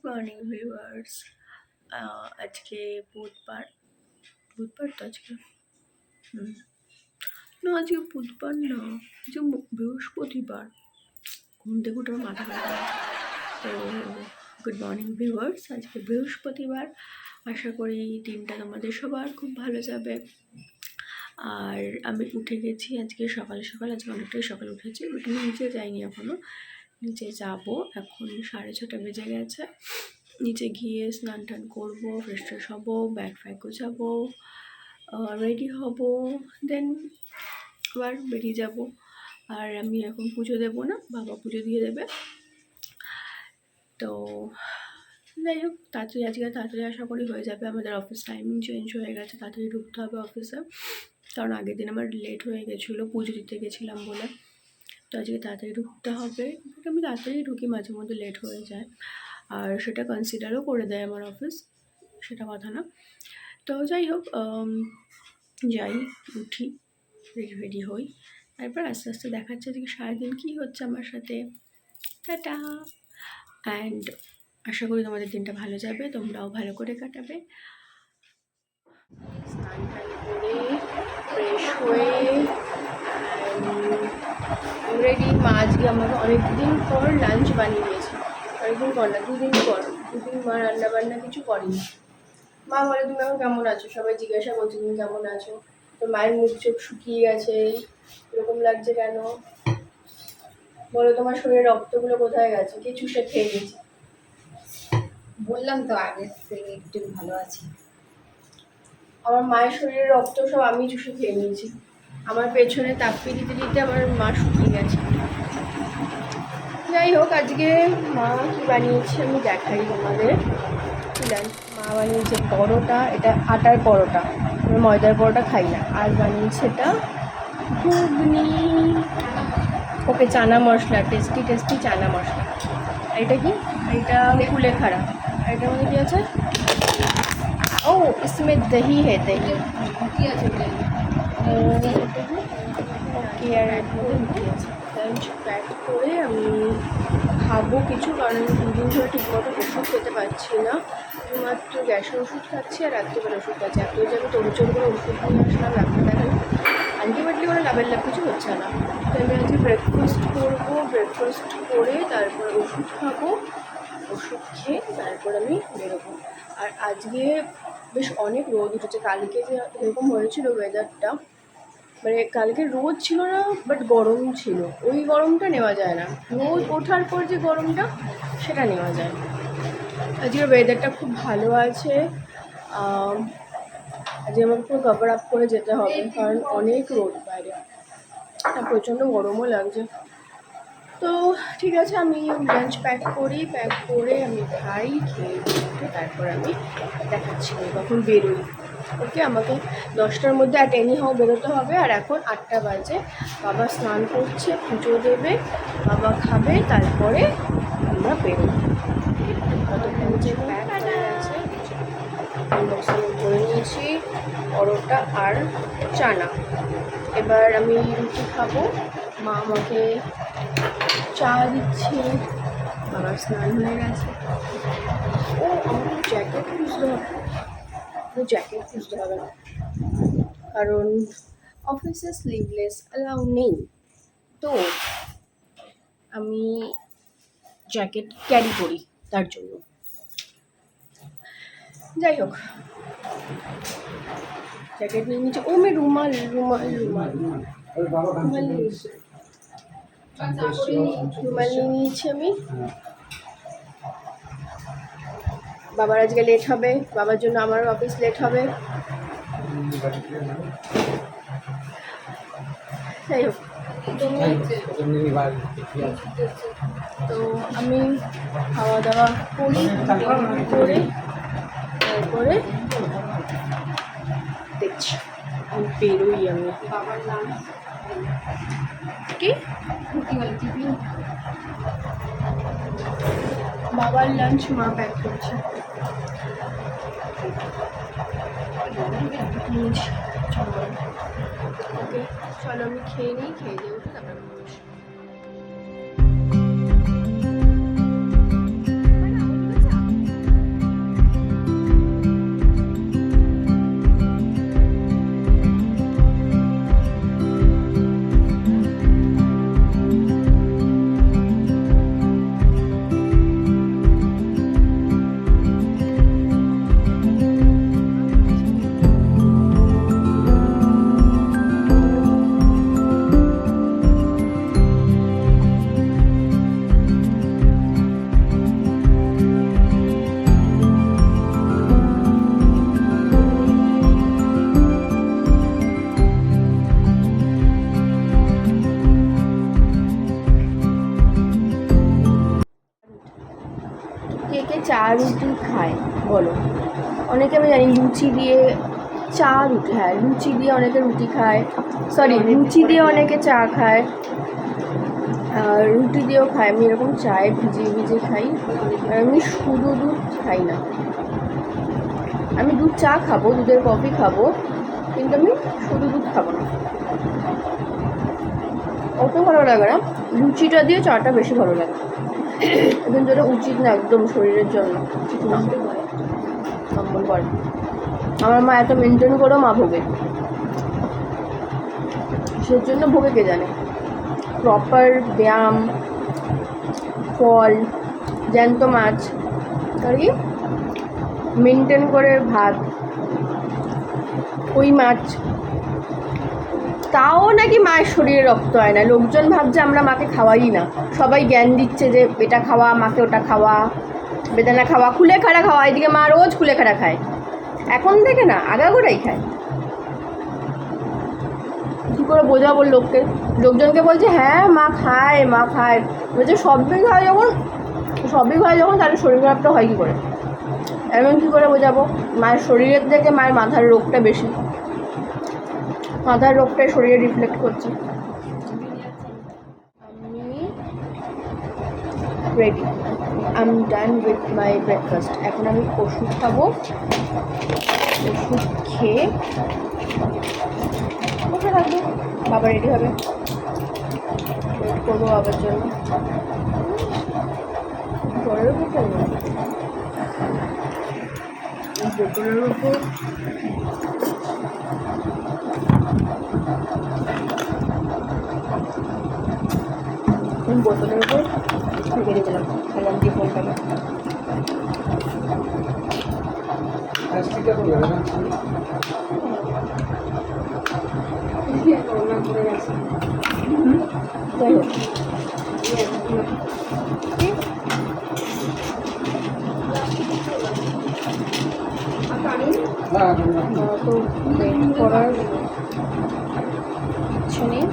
Morning viewers. আজকে বুধবার তো আজকে না, আজকে বুধবার না, আজকে বৃহস্পতিবার। ঘুম থেকে উঠে মাথা ব্যথা আছে। তো গুড মর্নিং ভিউয়ার্স, আজকে বৃহস্পতিবার। আশা করি দিনটা তোমাদের সবার খুব ভালো যাবে। আর আমি উঠে গেছি আজকে সকাল সকাল, আজকে অনেকটাই সকাল উঠেছি। নিচে যাইনি এখনও, নিচে যাব। এখন 6:30 বেজে গেছে। নিচে গিয়ে স্নান টান করবো, ফ্রেশ ট্রেশ হবো, ব্যাগ ফ্যাগ গোছাবো, রেডি হব, দেন আবার বেরিয়ে যাব। আর আমি এখন পুজো দেবো না, বাবা পুজো দিয়ে দেবে। তো যাই হোক, তাড়াতাড়ি আশা করি হয়ে যাবে। আমাদের অফিস টাইমিং চেঞ্জ হয়ে গেছে, তাড়াতাড়ি ঢুকতে হবে অফিসে। কারণ আগের দিন আমার লেট হয়ে গেছিলো, পুজো দিতে গেছিলাম বলে। তো আজকে তাড়াতাড়ি ঢুকতে হবে। আমি তাড়াতাড়ি ঢুকি, মাঝে মধ্যে লেট হয়ে যায়, আর সেটা কনসিডারও করে দেয় আমার অফিস, সেটা কথা না। তো যাই হোক, যাই, উঠি, রেডি হই, তারপর আস্তে আস্তে দেখাচ্ছে যে সারাদিন কী হচ্ছে আমার সাথে। টাটা। অ্যান্ড আশা করি তোমাদের দিনটা ভালো যাবে, তোমরাও ভালো করে কাটাবে। স্নান টান করে ফ্রেশ হয়ে রেডি। মা আজকে আমাকে অনেকদিন পর লাঞ্চ বানিয়ে দিয়েছে। অনেকদিন পর না, দুদিন মা রান্নাবান্না কিছু করেনি। মা বলে, তুমি এখন কেমন আছো? সবাই জিজ্ঞাসা করছে তুমি কেমন আছো। তো মায়ের মুখ চোখ শুকিয়ে গেছে, এরকম লাগছে কেন? বলো, তোমার শরীরের রক্তগুলো কোথায় গেছে? কে চুষে খেয়ে গেছে? বললাম তো আগের থেকে একটু ভালো আছি। আমার মায়ের শরীরের রক্ত সব আমি চুষে খেয়ে নিয়েছি। আমার পেছনে তাপ্পি দিতে দিতে আমার মা শুকিয়ে গেছে। যাই হোক, আজকে মা কি বানিয়েছে আমি দেখাই তোমাদের। মা বানিয়েছে পরোটা, এটা আটার পরোটা, আমি ময়দার পরোটা খাই না। আর বানিয়েছে এটা ঘুগনি, ওকে চানা মশলা, টেস্টি চানা মশলা। এটা কি? এটা কুলেখাড়া। আর এটার মধ্যে কী আছে? ও इसमें दही है, दही আছে। ওকে, আর এর মধ্যে রুটি আছে। লাঞ্চ প্যাক করে আমি খাবো কিছু, কারণ আমি 2 দিন ধরে ঠিকমতো ওষুধ খেতে পারছি না। শুধুমাত্র গ্যাসের ওষুধ খাচ্ছি আর রাত্রিবেলা ওষুধ খাচ্ছি। এত যে আমি তড়িচড়ি করে ওষুধ নিয়ে আসলাম, ডাক্তার দেখালাম, আলটিমেটলি কোনো লাভ কিছু হচ্ছে না। তো আমি আজকে ব্রেকফাস্ট করবো, ব্রেকফাস্ট করে তারপর ওষুধ খাবো, ওষুধ খেয়ে তারপর আমি বেরোবো। আর আজকে বেশ অনেক রোদ উঠেছে। কালকে যে এরকম হয়েছিল ওয়েদারটা, মানে কালকে রোদ ছিল না, বাট গরম ছিল। ওই গরমটা নেওয়া যায় না। রোদ ওঠার পর যে গরমটা, সেটা নেওয়া যায়। আজকের ওয়েদারটা খুব ভালো আছে। আজকে আমাকে পুরো কভার আপ করে যেতে হবে, কারণ অনেক রোদ বাইরে, আর প্রচণ্ড গরমও লাগছে। তো ঠিক আছে, আমি লাঞ্চ প্যাক করে আমি খাই, খেয়ে তারপর আমি দেখাচ্ছি কখন বেরোই। ওকে, আমাকে 10টার মধ্যে অ্যাট এনি হাউ বেরোতে হবে। আর এখন 8টা বাজে। বাবা স্নান করছে, পুজো দেবে, বাবা খাবে, তারপরে আমরা বেরোবো। কতক্ষণ যে প্যাক হয়ে আছে, বক্সে করে নিয়েছি পরোটা আর চানা। এবার আমি রুটি খাবো। মা আমাকে চা দিচ্ছে, বাবার স্নান হয়ে গেছে। ও, আমার জ্যাকেট খুঁজতে হবে, কারণ অফিসে স্লিভলেস অ্যালাউ নেই। তো আমি জ্যাকেট ক্যারি করি তার জন্য। যাই হোক, জ্যাকেট নিয়ে নিচ্ছে। ও, আমি রুমাল নিয়ে নিয়েছি আমি। বাবার আজকে লেট হবে, বাবার জন্য আমার অফিস লেট হবে। যাই হোক, তো আমি খাওয়া দাওয়া করে তারপরে দেখছি আমি বেরোই। আমি কি বাবার লাঞ্চ মা প্যাক করছে। ওকে, চলো আমি খেয়ে দিয়ে উঠে তারপর কে কে চা রুটি খায় বলো? অনেকে আমি জানি লুচি দিয়ে চা রুটি, হ্যাঁ লুচি দিয়ে অনেকে রুটি খায়, সরি লুচি দিয়ে অনেকে চা খায়, আর রুটি দিয়েও খাই। আমি এরকম চায়ে ভিজিয়ে ভিজিয়ে খাই। আর আমি শুধু দুধ খাই না, আমি দুধ চা খাবো, দুধের কফি খাবো, কিন্তু আমি শুধু দুধ খাবো না। অত ভালো লাগে না, লুচিটা দিয়ে চাটা বেশি ভালো লাগে। কিন্তু যেটা উচিত না একদম শরীরের জন্য, অম্বল করে। আমার মা এত মেনটেন করেও মা ভোগে, সের জন্য ভোগে কে জানে। প্রপার ব্যায়াম, ফল, জ্যান্ত মাছ, আর কি মেনটেন করে ভাত, ওই মাছ, তাও নাকি মায়ের শরীরে রক্ত হয় না। লোকজন ভাবছে আমরা মাকে খাওয়াই না, সবাই জ্ঞান দিচ্ছে যে এটা খাওয়া, মাকে ওটা খাওয়া, বেদানা খাওয়া, কুলেখাড়া খাওয়া। এদিকে মা রোজ কুলেখাড়া খায়, এখন থেকে না আগাগোড়াই খায়। কী করে বোঝাবো লোককে? লোকজনকে বলছে হ্যাঁ মা খায়, মা খায়, বলছে সবই খায় যখন, সবই খায় যখন, তাহলে শরীর খারাপটা হয় কী করে? এমন কী করে বোঝাবো? মায়ের শরীরের থেকে মায়ের মাথার রোগটা বেশি, মাথার রোগটাই শরীরে রিফ্লেক্ট করছে। আমি ready, I am done with my breakfast. এখন আমি ওষুধ খাবো, ওষুধ খেয়ে বসে থাকবো, বাবা রেডি হবে, ওয়েট করবো বাবার জন্য। জ্বরের উপর বোতলের উপর বোতলের উপর রেখে দিয়েছিলাম, খেলাম দিয়ে ফোনটাকে। যাই হোক, তো ওয়েট করার ইচ্ছে নেই,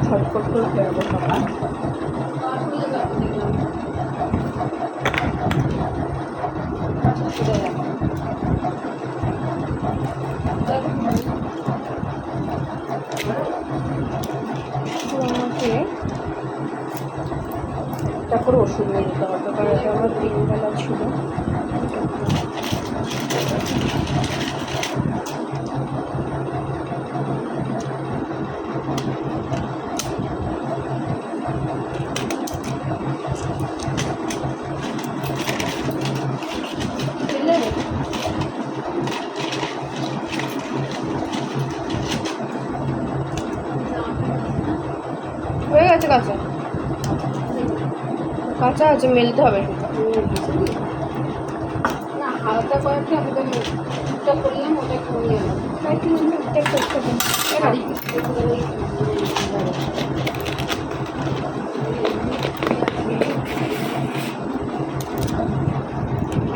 ঝটপট করে বেরোবো সকাল। আমাকে একটা করে ওষুধ নিয়ে যেতে হবে, কারণ এটা আমার 3 বেলা ছিল। হয়ে গেছে, কাঁচা কাঁচা আছে, মেলতে হবে শুধু। না হালকা কয়েকটা আমি তো করলাম, ওটা করে গেলাম।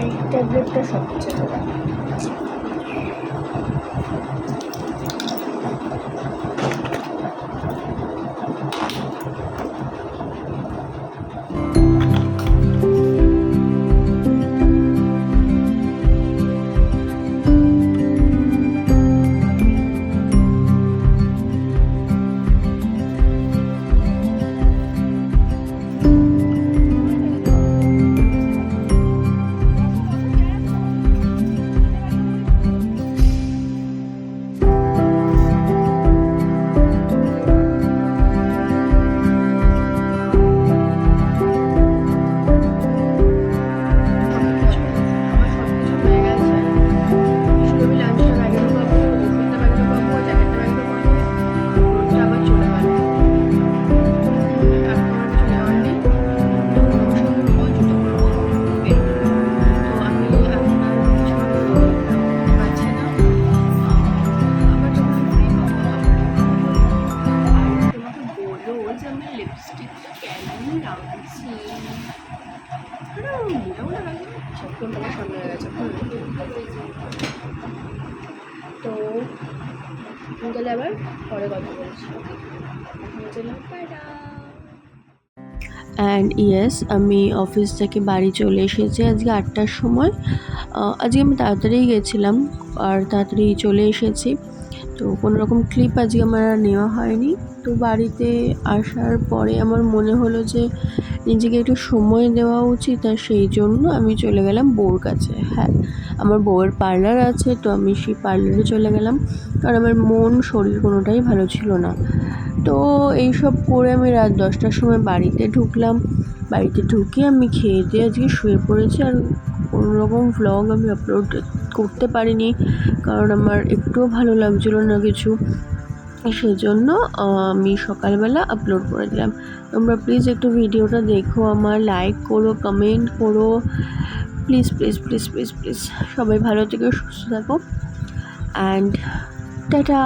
এই ট্যাবলেটটা সবচেয়ে ভালো। তো তাহলে আবার পরে কথা বলছি, এখন চলো টাটা। অ্যান্ড ইয়েস, আমি অফিস থেকে বাড়ি চলে এসেছি আজকে 8টার সময়। আজকে আমি তাড়াতাড়ি গেছিলাম আর তাড়াতাড়ি চলে এসেছি। তো কোনো রকম ক্লিপ আজকে আমার আর নেওয়া হয়নি। তো বাড়িতে আসার পরে আমার মনে হলো যে নিজেকে একটু সময় দেওয়া উচিত, আর সেই জন্য আমি চলে গেলাম বউর কাছে। হ্যাঁ, আমার বউয়ের পার্লার আছে, তো আমি সেই পার্লারে চলে গেলাম, কারণ আমার মন শরীর কোনোটাই ভালো ছিল না। তো এইসব করে আমি রাত 10টার সময় বাড়িতে ঢুকলাম। বাড়িতে ঢুকে আমি খেয়ে দিয়ে আজকে শুয়ে পড়েছি, আর কোনো রকম ভ্লগ আমি আপলোড করতে পারিনি, কারণ আমার একটুও ভালো লাগছিলো না কিছু। সেজন্য আমি সকালবেলা আপলোড করে দিলাম। তোমরা প্লিজ একটু ভিডিওটা দেখো, আমার লাইক করো, কমেন্ট করো, please please please please please. সবাই ভালো থেকো, সুস্থ থাকো, অ্যান্ড টাটা।